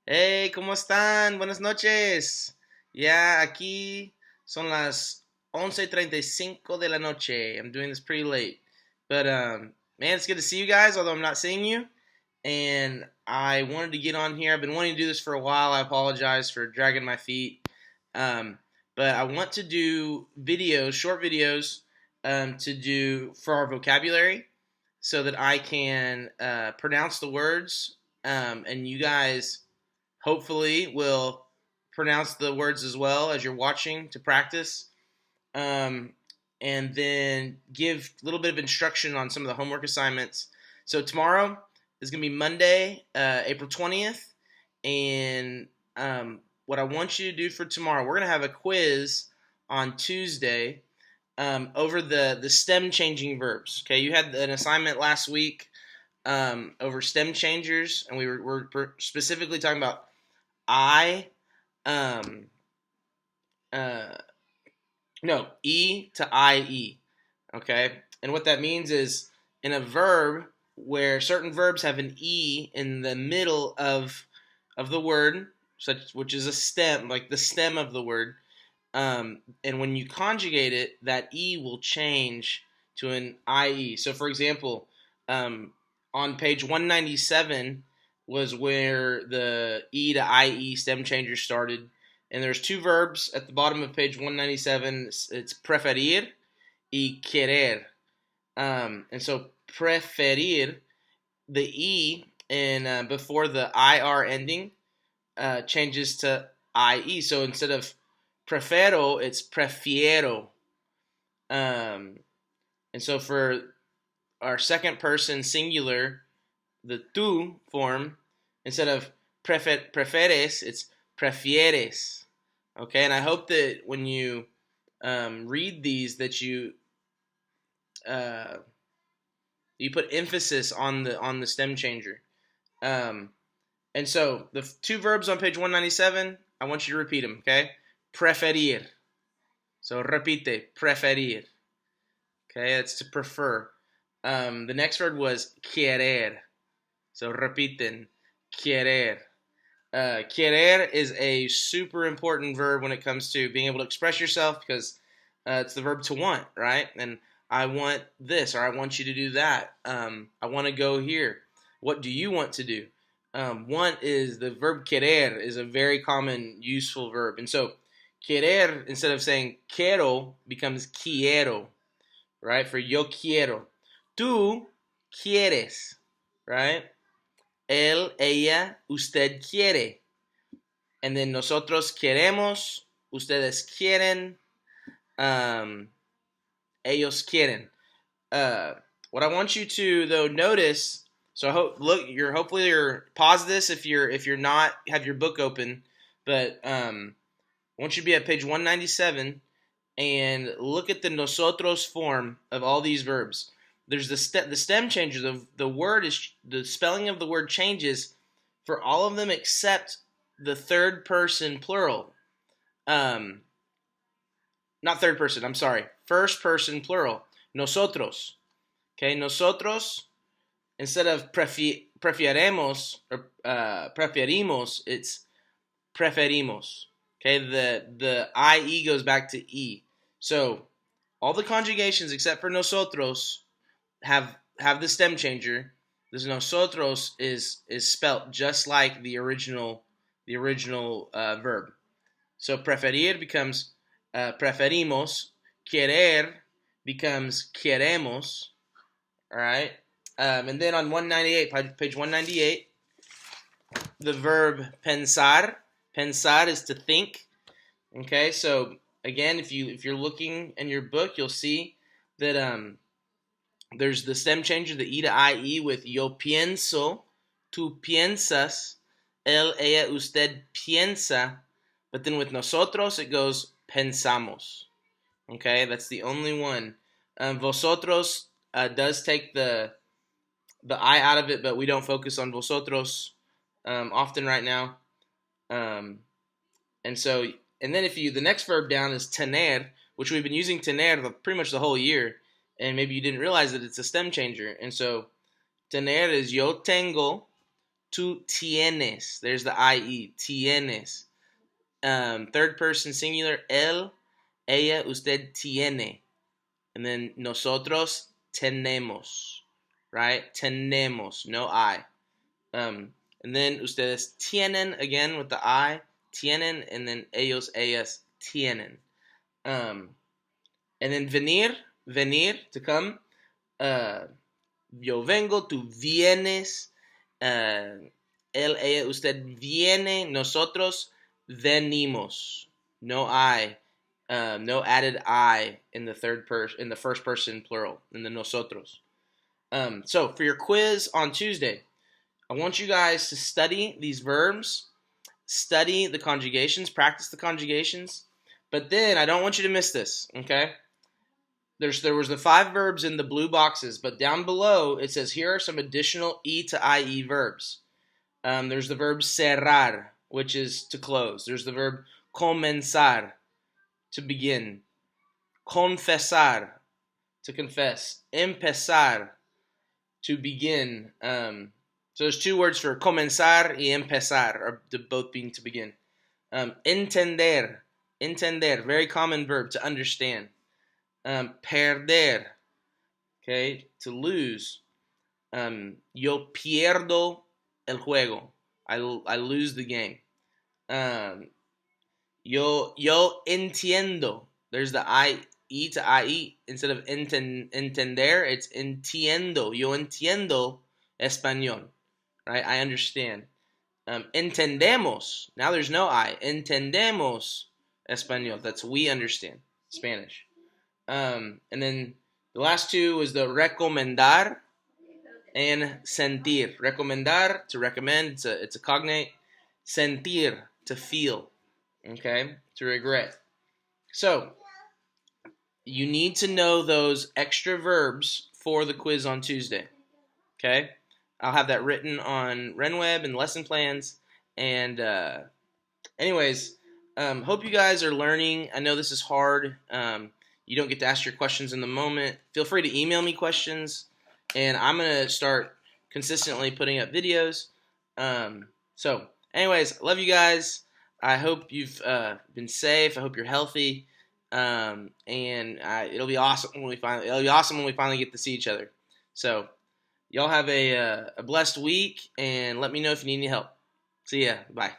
Hey, ¿cómo están? Buenas noches. Ya aquí son las 11:35 de la noche. I'm doing this pretty late. But man, it's good to see you guys, although I'm not seeing you. And I wanted to get on here. I've been wanting to do this for a while. I apologize for dragging my feet. Um, but I want to do videos, short videos, to do for our vocabulary so that I can pronounce the words, and you guys hopefully will pronounce the words as well as you're watching to practice. Um, and then give a little bit of instruction on some of the homework assignments. So tomorrow is going to be Monday, April 20th. And what I want you to do for tomorrow, we're going to have a quiz on Tuesday over the stem changing verbs. Okay, you had an assignment last week over stem changers, and we're specifically talking about I, um, uh, no, E to IE. Okay, and what that means is in a verb where certain verbs have an E in the middle of the word, such which is a stem, like the stem of the word. And when you conjugate it, that E will change to an IE. So, for example, on page 197 was where the E to IE stem changer started. And there's two verbs at the bottom of page 197. It's preferir y querer. And so preferir, the E in before the IR ending changes to IE. So instead of prefero, it's prefiero. Um, and so for our second person singular, the tú form, instead of preferes, it's prefieres. Okay, and I hope that when you read these, that uh, you put emphasis on the stem changer. Um, and so the two verbs on page 197, I want you to repeat them. Okay, preferir. So repite, preferir. Okay, that's to prefer. The next word was querer. So repiten, querer. Querer is a super important verb when it comes to being able to express yourself because it's the verb to want, right? And I want this, or I want you to do that. I want to go here. What do you want to do? Want is the verb querer is a very common, useful verb. And so querer, instead of saying quiero, becomes quiero, right? For yo quiero. Tú quieres, right? Él, ella, usted quiere. And then nosotros queremos, ustedes quieren, ellos quieren. What I want you to though notice, so I hope hopefully you're pause this if you're not have your book open, but I want you to be at page 197 and look at the nosotros form of all these verbs. There's the stem changes of the word is the spelling of the word changes for all of them except the third person plural. Um, Not third person. I'm sorry. First person plural. Nosotros. Okay, nosotros. Instead of preferemos or preferimos, it's preferimos. Okay, the IE goes back to E. So all the conjugations except for nosotros have the stem changer. This nosotros is spelt just like the original verb. So preferir becomes preferimos. Querer becomes queremos. All right. And then on 198, page 198, the verb pensar. Pensar is to think. Okay. So again, if you're looking in your book, you'll see that there's the stem changer, the E to IE with yo pienso, tú piensas, él, ella, usted piensa. But then with nosotros, it goes pensamos. Okay, that's the only one. Vosotros does take the I out of it, but we don't focus on vosotros often right now. And so, and then the next verb down is tener, which we've been using tener pretty much the whole year, and maybe you didn't realize that it's a stem changer. And so, tener is yo tengo, tú tienes. There's the IE. Tienes. Third person singular. Él, ella, usted tiene. And then nosotros tenemos. Right? Tenemos. No I. And then ustedes tienen again with the I. Tienen. And then ellos, ellas tienen. And then venir. Venir. To come. Yo vengo. Tú vienes. Él, ella, usted viene. Nosotros venimos. No I. No added I in the first person plural, in the nosotros. So for your quiz on Tuesday, I want you guys to study these verbs, study the conjugations, practice the conjugations, but then I don't want you to miss this, okay? There was the 5 verbs in the blue boxes, but down below it says here are some additional E to IE verbs. There's the verb cerrar, which is to close. There's the verb comenzar, to begin. Confesar, to confess. Empezar, to begin. So there's 2 words for comenzar y empezar, or both being to begin. Entender, very common verb, to understand. Perder, okay, to lose. Yo pierdo el juego. I lose the game. Yo entiendo. There's the E to IE. Instead of entender, it's entiendo. Yo entiendo español. Right? I understand. Entendemos. Now there's no I. Entendemos español. That's we understand Spanish. And then the last 2 was the recomendar and sentir. Recomendar, to recommend. It's a cognate. Sentir, to feel. Okay? To regret. So, you need to know those extra verbs for the quiz on Tuesday. Okay? I'll have that written on RenWeb and lesson plans. And anyways, hope you guys are learning. I know this is hard. You don't get to ask your questions in the moment. Feel free to email me questions. And I'm going to start consistently putting up videos. So, anyways, love you guys. I hope you've been safe. I hope you're healthy. And it'll be awesome when we finally get to see each other. So, y'all have a blessed week, and let me know if you need any help. See ya. Bye.